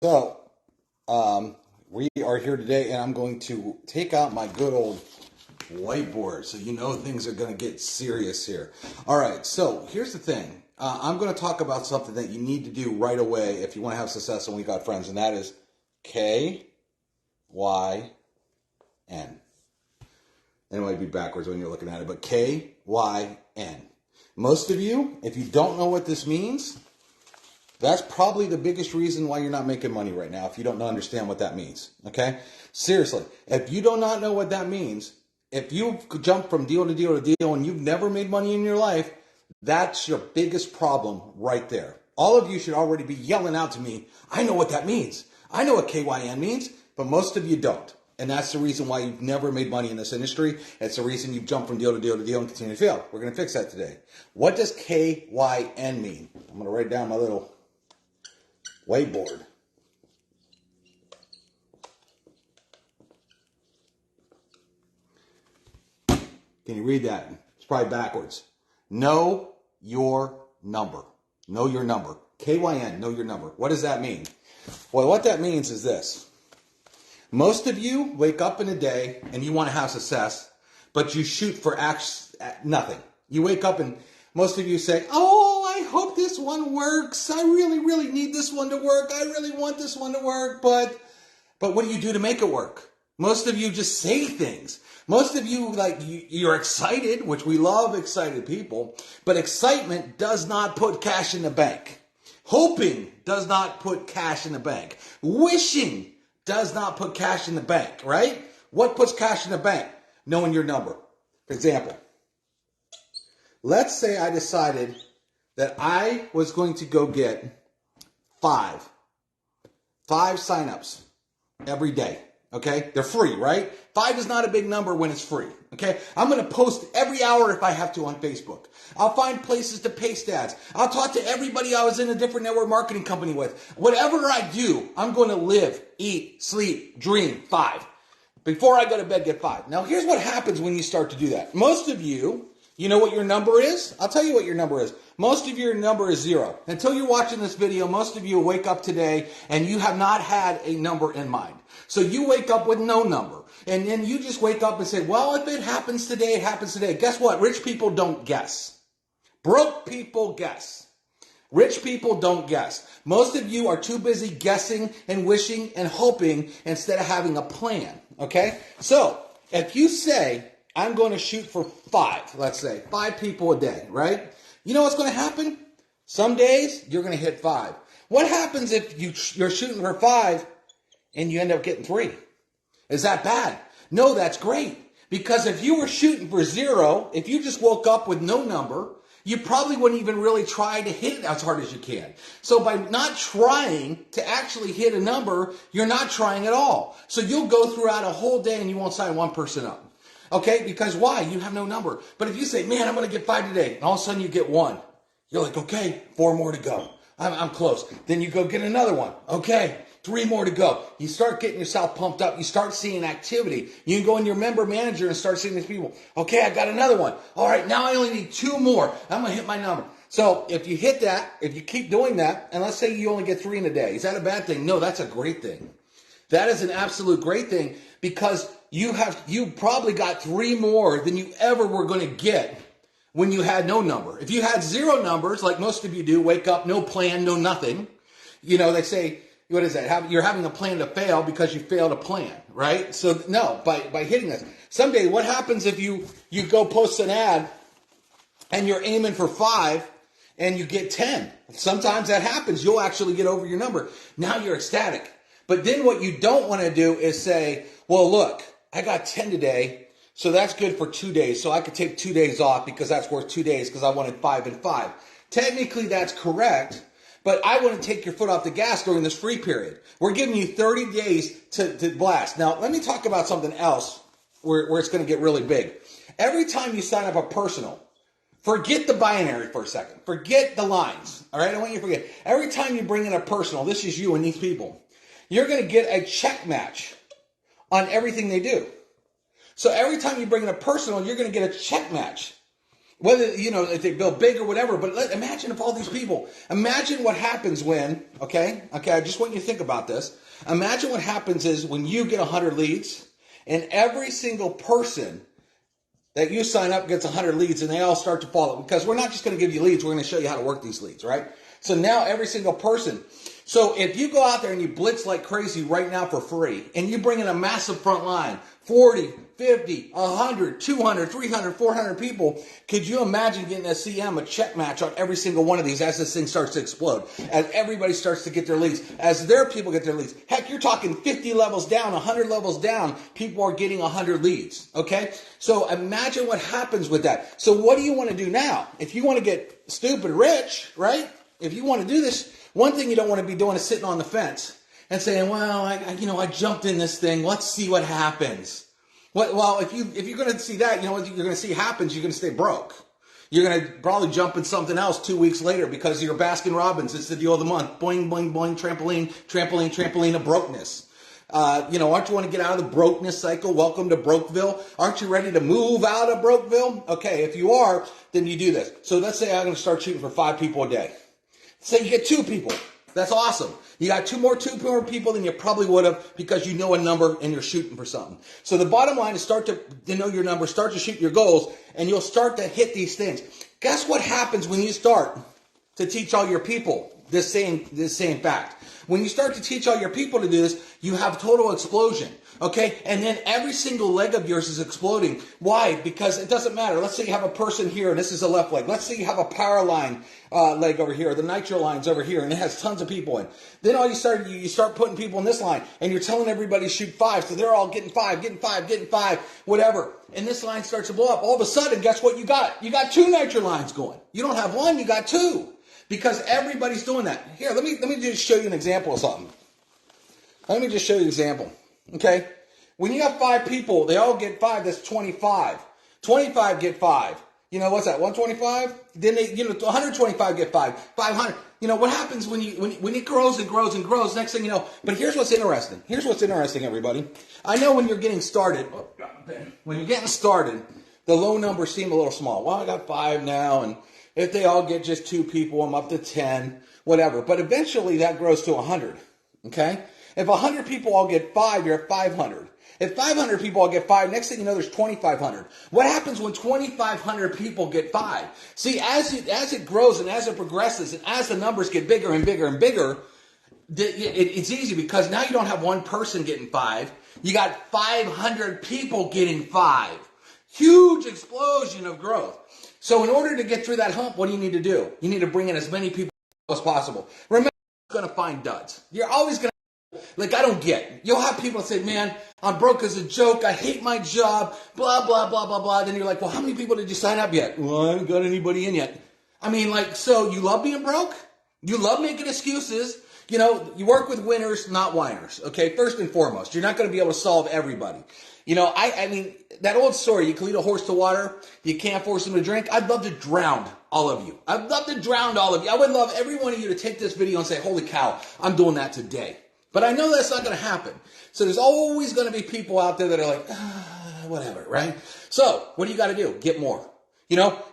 So, we are here today, and I'm going to take out my good old whiteboard so you know things are going to get serious here. All right, so here's the thing. I'm going to talk about something that you need to do right away if you want to have success on We Got Friends, and that is KYN. And it might be backwards when you're looking at it, but KYN. Most of you, if you don't know what this means, that's probably the biggest reason why you're not making money right now, if you don't understand what that means, okay? Seriously, if you do not know what that means, if you jump from deal to deal to deal and you've never made money in your life, that's your biggest problem right there. All of you should already be yelling out to me, I know what that means. I know what KYN means, but most of you don't. And that's the reason why you've never made money in this industry. It's the reason you've jumped from deal to deal to deal and continue to fail. We're going to fix that today. What does KYN mean? I'm going to write down my little whiteboard. Can you read that? It's probably backwards. Know your number. Know your number. KYN, know your number. What does that mean? Well, what that means is this. Most of you wake up in a day and you want to have success, but you shoot for nothing. You wake up and most of you say, oh, I hope this one works. I really, really need this one to work. I really want this one to work. But what do you do to make it work? Most of you just say things. Most of you, you're excited, which we love excited people, but excitement does not put cash in the bank. Hoping does not put cash in the bank. Wishing does not put cash in the bank, right? What puts cash in the bank? Knowing your number. For example, let's say I decided that I was going to go get five signups every day. Okay? They're free, right? 5 is not a big number when it's free. Okay? I'm going to post every hour if I have to on Facebook. I'll find places to paste ads. I'll talk to everybody I was in a different network marketing company with. Whatever I do, I'm going to live, eat, sleep, dream 5. Before I go to bed, get 5. Now, here's what happens when you start to do that. Most of you, you know what your number is? I'll tell you what your number is. Most of your number is 0. Until you're watching this video, most of you wake up today and you have not had a number in mind. So you wake up with no number. And then you just wake up and say, well, if it happens today, it happens today. Guess what? Rich people don't guess. Broke people guess. Rich people don't guess. Most of you are too busy guessing and wishing and hoping instead of having a plan. Okay? So if you say, I'm going to shoot for 5, let's say, 5 people a day, right? You know what's going to happen? Some days you're going to hit 5. What happens if you're shooting for 5 and you end up getting 3? Is that bad? No, that's great. Because if you were shooting for 0, if you just woke up with no number, you probably wouldn't even really try to hit it as hard as you can. So by not trying to actually hit a number, you're not trying at all. So you'll go throughout a whole day and you won't sign one person up. Okay, because why? You have no number. But if you say, man, I'm going to get 5 today, and all of a sudden you get 1, you're like, okay, 4 more to go. I'm close. Then you go get another one. Okay, 3 more to go. You start getting yourself pumped up. You start seeing activity. You can go in your member manager and start seeing these people. Okay, I got another one. All right, now I only need 2 more. I'm going to hit my number. So if you hit that, if you keep doing that, and let's say you only get 3 in a day, is that a bad thing? No, that's a great thing. That is an absolute great thing because you probably got 3 more than you ever were going to get when you had no number. If you had 0 numbers, like most of you do, wake up, no plan, no nothing. You know, they say, what is that? You're having a plan to fail because you failed a plan, right? So no, by hitting this. Someday, what happens if you go post an ad and you're aiming for 5 and you get 10? Sometimes that happens. You'll actually get over your number. Now you're ecstatic. But then what you don't want to do is say, well, look, I got 10 today, so that's good for 2 days. So I could take 2 days off because that's worth 2 days because I wanted 5 and 5. Technically, that's correct, but I want to take your foot off the gas during this free period. We're giving you 30 days to blast. Now, let me talk about something else where it's going to get really big. Every time you sign up a personal, forget the binary for a second. Forget the lines, all right? I want you to forget. Every time you bring in a personal, this is you and these people, you're going to get a check match on everything they do. So every time you bring in a personal, you're going to get a check match. Whether, if they build big or whatever, but imagine if all these people, imagine what happens when, okay, I just want you to think about this. Imagine what happens is when you get 100 leads and every single person that you sign up gets 100 leads and they all start to follow, because we're not just going to give you leads, we're going to show you how to work these leads, right? So now every single person. So if you go out there and you blitz like crazy right now for free and you bring in a massive front line, 40, 50, 100, 200, 300, 400 people, could you imagine getting a CM, a check match on every single one of these as this thing starts to explode, as everybody starts to get their leads, as their people get their leads? Heck, you're talking 50 levels down, 100 levels down, people are getting 100 leads, okay? So imagine what happens with that. So what do you want to do now? If you want to get stupid rich, right? If you want to do this, one thing you don't want to be doing is sitting on the fence and saying, well, I jumped in this thing. Let's see what happens. Well, if you're going to see that, what you're going to see happens, you're going to stay broke. You're going to probably jump in something else 2 weeks later because you're Baskin Robbins. It's the deal of the month. Boing, boing, boing, trampoline, trampoline, trampoline of brokenness. Aren't you want to get out of the brokenness cycle? Welcome to Brokeville. Aren't you ready to move out of Brokeville? Okay, if you are, then you do this. So let's say I'm going to start shooting for 5 people a day. Say you get 2 people. That's awesome. You got 2 more people than you probably would have because you know a number and you're shooting for something. So the bottom line is start to know your number, start to shoot your goals, and you'll start to hit these things. Guess what happens when you start to teach all your people this same fact? When you start to teach all your people to do this, you have total explosion. Okay? And then every single leg of yours is exploding. Why? Because it doesn't matter. Let's say you have a person here, and this is a left leg. Let's say you have a power line leg over here, the nitro line's over here, and it has tons of people in. Then you start putting people in this line, and you're telling everybody to shoot 5, so they're all getting 5, whatever. And this line starts to blow up. All of a sudden, guess what you got? You got 2 nitro lines going. You don't have 1, you got 2. Because everybody's doing that. Here, let me just show you an example of something. Let me just show you an example. Okay? When you have 5 people, they all get 5, that's 25. 25 get 5. What's that? 125? Then 125 get 5. 500. What happens when it grows and grows and grows, next thing you know. But here's what's interesting. Here's what's interesting, everybody. I know when you're getting started, the low numbers seem a little small. Well, I got 5 now, and if they all get just 2 people, I'm up to 10, whatever. But eventually that grows to 100, okay? If 100 people all get 5, you're at 500. If 500 people all get 5, next thing you know, there's 2,500. What happens when 2,500 people get 5? See, as it grows and as it progresses and as the numbers get bigger and bigger and bigger, it's easy because now you don't have one person getting 5. You got 500 people getting 5. Huge explosion of growth. So in order to get through that hump, what do you need to do? You need to bring in as many people as possible. Remember, you're going to find duds. You're always going to, I don't get. You'll have people that say, man, I'm broke as a joke. I hate my job, blah, blah, blah, blah, blah. Then you're like, well, how many people did you sign up yet? Well, I haven't got anybody in yet. So you love being broke? You love making excuses? You work with winners, not whiners. Okay, first and foremost, you're not going to be able to solve everybody. That old story, you can lead a horse to water, you can't force him to drink. I'd love to drown all of you. I'd love to drown all of you. I would love every one of you to take this video and say, holy cow, I'm doing that today. But I know that's not going to happen. So there's always going to be people out there that are like, whatever, right? So what do you got to do? Get more.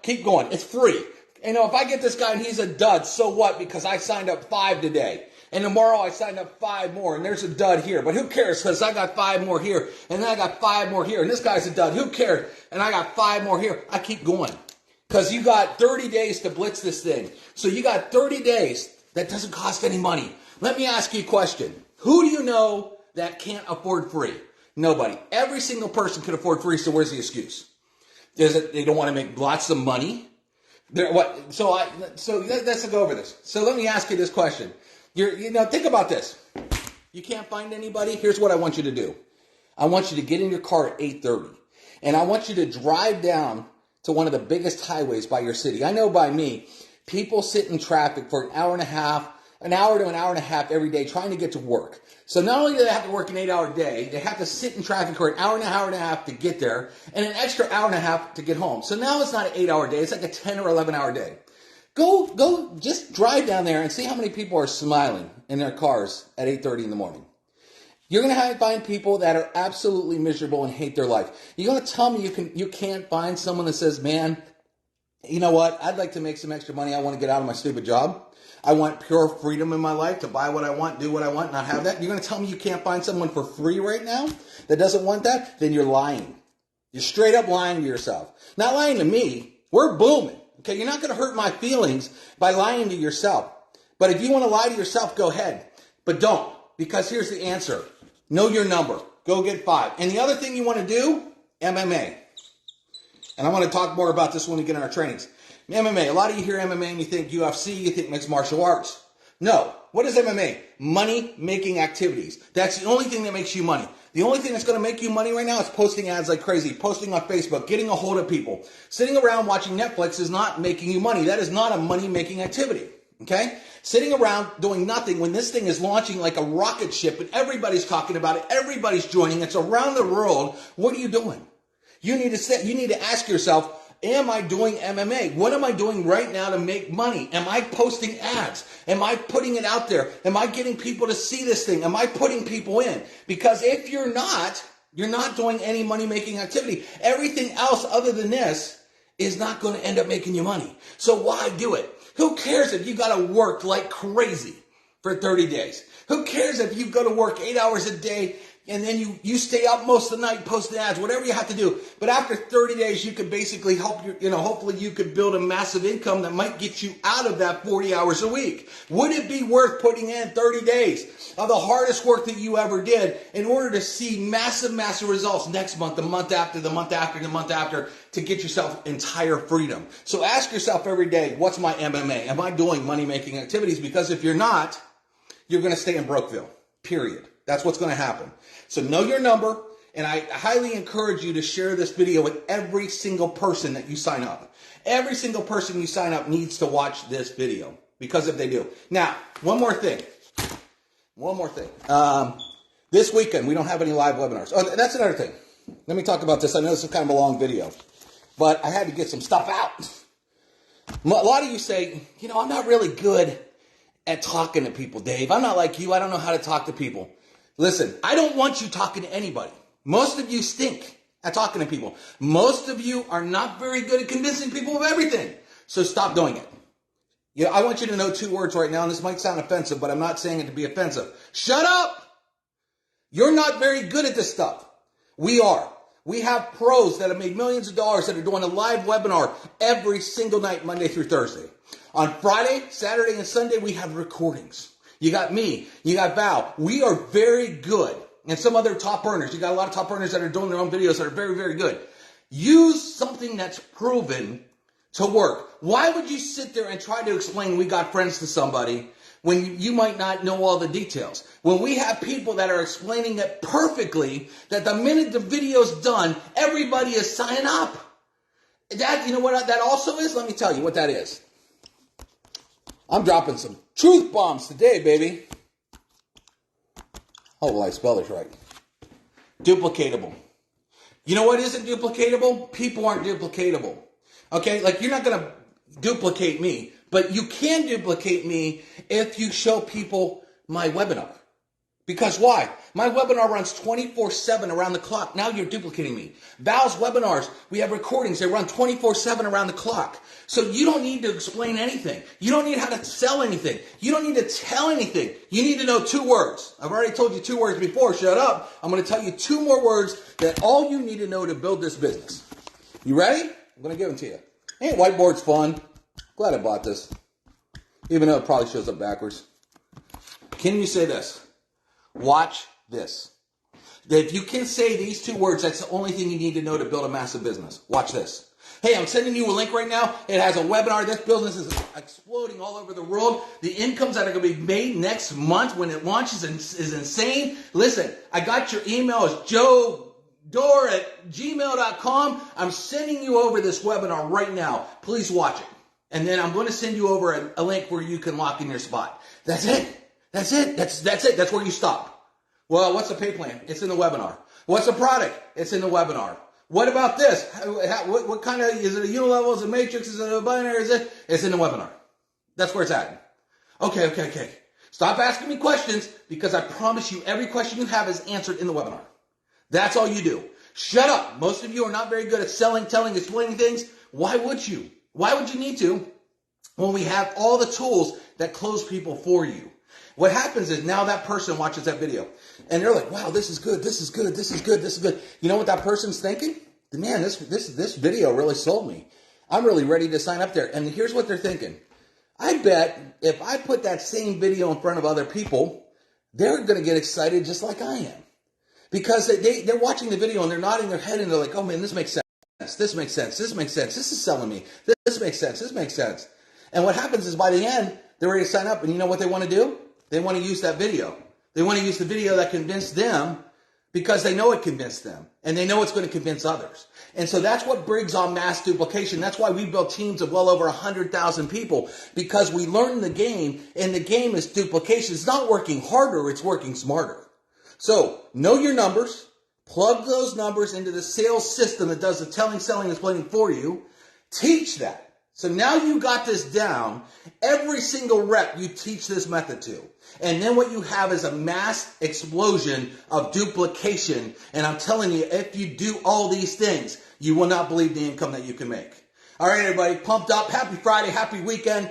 Keep going. It's free. If I get this guy and he's a dud, so what? Because I signed up 5 today. And tomorrow I signed up 5 more, and there's a dud here. But who cares? Because I got 5 more here, and then I got 5 more here, and this guy's a dud. Who cares? And I got 5 more here. I keep going. Because you got 30 days to blitz this thing. So you got 30 days. That doesn't cost any money. Let me ask you a question. Who do you know that can't afford free? Nobody. Every single person can afford free, so where's the excuse? They don't want to make lots of money? So let's go over this. So let me ask you this question. Think about this. You can't find anybody? Here's what I want you to do. I want you to get in your car at 8:30, and I want you to drive down to one of the biggest highways by your city. I know by me, people sit in traffic for an hour to an hour and a half every day trying to get to work. So not only do they have to work an 8-hour day, they have to sit in traffic for an hour and a half to get there, and an extra hour and a half to get home. So now it's not an 8-hour day, it's like a 10 or 11-hour day. Go, just drive down there and see how many people are smiling in their cars at 8:30 in the morning. You're going to find people that are absolutely miserable and hate their life. You're going to tell me you can't find someone that says, man, you know what? I'd like to make some extra money. I want to get out of my stupid job. I want pure freedom in my life to buy what I want, do what I want, not have that. You're going to tell me you can't find someone for free right now that doesn't want that? Then you're lying. You're straight up lying to yourself. Not lying to me. We're booming. Okay, you're not going to hurt my feelings by lying to yourself. But if you want to lie to yourself, go ahead. But don't, because here's the answer. Know your number. Go get 5. And the other thing you want to do, MMA. And I want to talk more about this when we get in our trainings. MMA. A lot of you hear MMA and you think UFC, you think mixed martial arts. No. What is MMA? Money-making activities. That's the only thing that makes you money. The only thing that's going to make you money right now is posting ads like crazy, posting on Facebook, getting a hold of people. Sitting around watching Netflix is not making you money. That is not a money-making activity. Okay? Sitting around doing nothing when this thing is launching like a rocket ship and everybody's talking about it, everybody's joining, it's around the world, what are you doing? You need to ask yourself, am I doing MMA? What am I doing right now to make money? Am I posting ads? Am I putting it out there? Am I getting people to see this thing? Am I putting people in? Because if you're not doing any money-making activity. Everything else other than this is not going to end up making you money. So why do it? Who cares if you got to work like crazy for 30 days? Who cares if you go to work 8 hours a day and then you stay up most of the night posting ads, whatever you have to do. But after 30 days, you could basically hopefully you could build a massive income that might get you out of that 40 hours a week. Would it be worth putting in 30 days of the hardest work that you ever did in order to see massive, massive results next month, the month after, the month after, the month after, to get yourself entire freedom? So ask yourself every day, what's my MMA? Am I doing money-making activities? Because if you're not, you're going to stay in Brokeville, period. That's what's going to happen. So know your number, and I highly encourage you to share this video with every single person that you sign up. Every single person you sign up needs to watch this video, because if they do. Now, one more thing. This weekend, we don't have any live webinars. Oh, that's another thing. Let me talk about this. I know this is kind of a long video, but I had to get some stuff out. A lot of you say, I'm not really good at talking to people, Dave. I'm not like you. I don't know how to talk to people. Listen, I don't want you talking to anybody. Most of you stink at talking to people. Most of you are not very good at convincing people of everything. So stop doing it. I want you to know 2 words right now, and this might sound offensive, but I'm not saying it to be offensive. Shut up! You're not very good at this stuff. We are. We have pros that have made millions of dollars that are doing a live webinar every single night, Monday through Thursday. On Friday, Saturday, and Sunday, we have recordings. You got me. You got Val. We are very good. And some other top earners. You got a lot of top earners that are doing their own videos that are very, very good. Use something that's proven to work. Why would you sit there and try to explain We Got Friends to somebody when you might not know all the details? When we have people that are explaining it perfectly, that the minute the video's done, everybody is signing up. That, you know what that also is? Let me tell you what that is. I'm dropping some truth bombs today, baby. Hopefully I spell this right. Duplicatable. You know what isn't duplicatable? People aren't duplicatable. Okay? Like, you're not going to duplicate me, but you can duplicate me if you show people my webinar. Because why? My webinar runs 24/7 around the clock. Now you're duplicating me. Val's webinars, we have recordings. They run 24/7 around the clock. So you don't need to explain anything. You don't need how to sell anything. You don't need to tell anything. You need to know 2 words. I've already told you 2 words before. Shut up. I'm going to tell you 2 more words that all you need to know to build this business. You ready? I'm going to give them to you. Ain't whiteboard's fun? Glad I bought this. Even though it probably shows up backwards. Can you say this? Watch this. If you can say these 2 words, that's the only thing you need to know to build a massive business. Watch this. Hey, I'm sending you a link right now. It has a webinar. This business is exploding all over the world. The incomes that are going to be made next month when it launches is insane. Listen, I got your email. It's joedore@gmail.com. I'm sending you over this webinar right now. Please watch it. And then I'm going to send you over a link where you can lock in your spot. That's it. That's it. That's it. That's where you stop. Well, what's the pay plan? It's in the webinar. What's the product? It's in the webinar. What about this? What kind of, is it a unilevel? Is it a matrix? Is it a binary? It's in the webinar. That's where it's at. Okay. Stop asking me questions, because I promise you every question you have is answered in the webinar. That's all you do. Shut up. Most of you are not very good at selling, telling, explaining things. Why would you? Why would you need to when we have all the tools that close people for you? What happens is now that person watches that video and they're like, wow, this is good, this is good, this is good, this is good. You know what that person's thinking? Man, this video really sold me. I'm really ready to sign up there. And here's what they're thinking. I bet if I put that same video in front of other people, they're going to get excited just like I am. Because they're watching the video and they're nodding their head and they're like, oh man, this makes sense. This makes sense. This makes sense. This is selling me. This makes sense. This makes sense. And what happens is by the end, they're ready to sign up. And you know what they want to do? They want to use that video. They want to use the video that convinced them because they know it convinced them. And they know it's going to convince others. And so that's what brings on mass duplication. That's why we built teams of well over 100,000 people, because we learned the game, and the game is duplication. It's not working harder, it's working smarter. So know your numbers, plug those numbers into the sales system that does the telling, selling, and explaining for you. Teach that. So now you got this down. Every single rep you teach this method to. And then what you have is a mass explosion of duplication. And I'm telling you, if you do all these things, you will not believe the income that you can make. All right, everybody, pumped up. Happy Friday, happy weekend.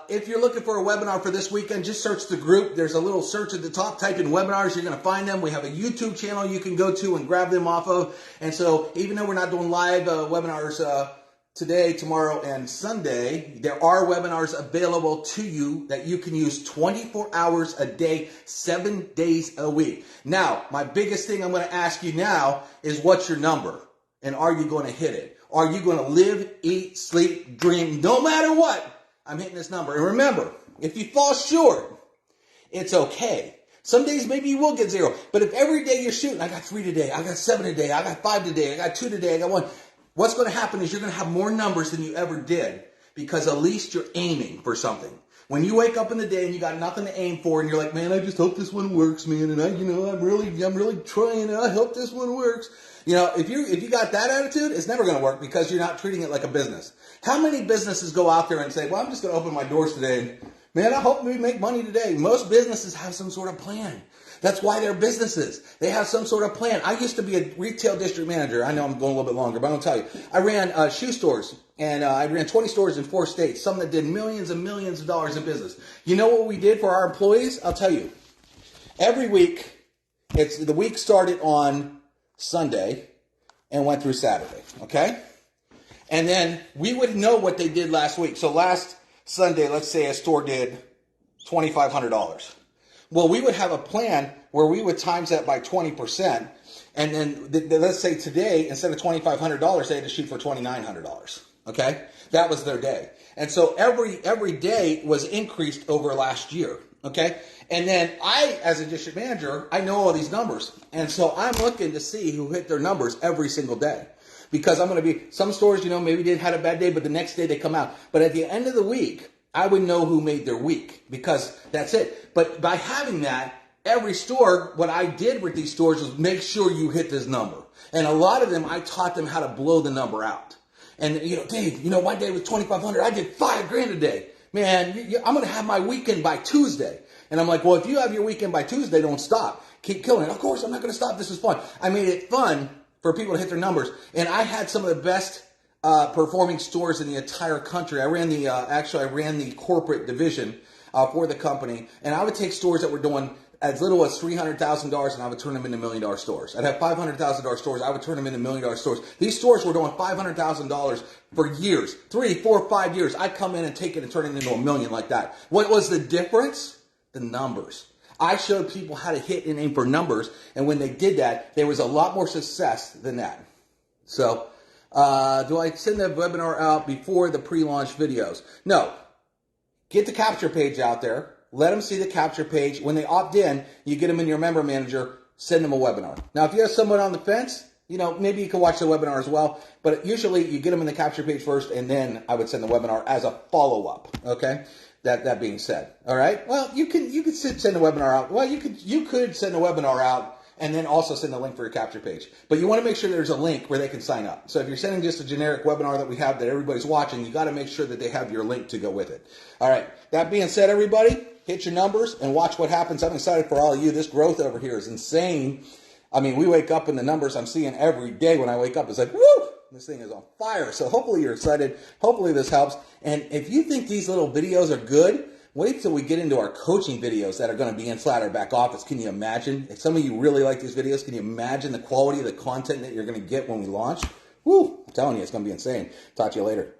If you're looking for a webinar for this weekend, just search the group. There's a little search at the top. Type in webinars. You're going to find them. We have a YouTube channel you can go to and grab them off of. And so even though we're not doing live webinars today, tomorrow, and Sunday, there are webinars available to you that you can use 24 hours a day, 7 days a week. Now, my biggest thing I'm going to ask you now is what's your number? And are you going to hit it? Are you going to live, eat, sleep, dream, no matter what? I'm hitting this number. And remember, if you fall short, it's okay. Some days maybe you will get 0. But if every day you're shooting, I got 3 today, I got 7 today, I got 5 today, I got 2 today, I got 1. What's going to happen is you're going to have more numbers than you ever did, because at least you're aiming for something. When you wake up in the day and you got nothing to aim for and you're like, man, I just hope this one works, man. And I'm really trying, and I hope this one works. You know, if you got that attitude, it's never going to work, because you're not treating it like a business. How many businesses go out there and say, well, I'm just going to open my doors today and, man, I hope we make money today. Most businesses have some sort of plan. That's why they're businesses. They have some sort of plan. I used to be a retail district manager. I know I'm going a little bit longer, but I'm going to tell you. I ran shoe stores, and I ran 20 stores in 4 states, some that did millions and millions of dollars in business. You know what we did for our employees? I'll tell you. Every week, the week started on Sunday and went through Saturday, okay? And then we would know what they did last week. So last Sunday, let's say a store did $2,500. Well, we would have a plan where we would times that by 20%. And then let's say today, instead of $2,500, they had to shoot for $2,900. Okay? That was their day. And so every day was increased over last year. Okay? And then I, as a district manager, I know all these numbers. And so I'm looking to see who hit their numbers every single day. Because I'm going to be, some stores, maybe they had a bad day, but the next day they come out. But at the end of the week, I would know who made their week, because that's it. But by having that, every store, what I did with these stores was make sure you hit this number. And a lot of them, I taught them how to blow the number out. And, Dave, one day was $2,500. I did $5,000 a day. Man, I'm going to have my weekend by Tuesday. And I'm like, well, if you have your weekend by Tuesday, don't stop. Keep killing it. Of course, I'm not going to stop. This is fun. I made it fun for people to hit their numbers. And I had some of the best performing stores in the entire country. I ran the corporate division for the company, and I would take stores that were doing as little as $300,000, and I would turn them into $1 million stores. I'd have $500,000 stores. I would turn them into $1 million stores. These stores were doing $500,000 for years, 3, 4, 5 years. I'd come in and take it and turn it into $1 million like that. What was the difference? The numbers. I showed people how to hit and aim for numbers, and when they did that, there was a lot more success than that. So, do I send the webinar out before the pre-launch videos? No. Get the capture page out there. Let them see the capture page. When they opt in, you get them in your member manager, send them a webinar. Now, if you have someone on the fence, maybe you can watch the webinar as well. But usually you get them in the capture page first, and then I would send the webinar as a follow-up. Okay? That being said. All right? Well, you could send the webinar out. Well, you could send the webinar out and then also send a link for your capture page. But you want to make sure there's a link where they can sign up. So if you're sending just a generic webinar that we have that everybody's watching, you got to make sure that they have your link to go with it. All right. That being said, everybody, hit your numbers and watch what happens. I'm excited for all of you. This growth over here is insane. I mean, we wake up and the numbers I'm seeing every day when I wake up, it's like, woo! This thing is on fire. So hopefully you're excited. Hopefully this helps. And if you think these little videos are good, wait till we get into our coaching videos that are going to be inside our back office. Can you imagine? If some of you really like these videos, can you imagine the quality of the content that you're going to get when we launch? Woo! I'm telling you, it's going to be insane. Talk to you later.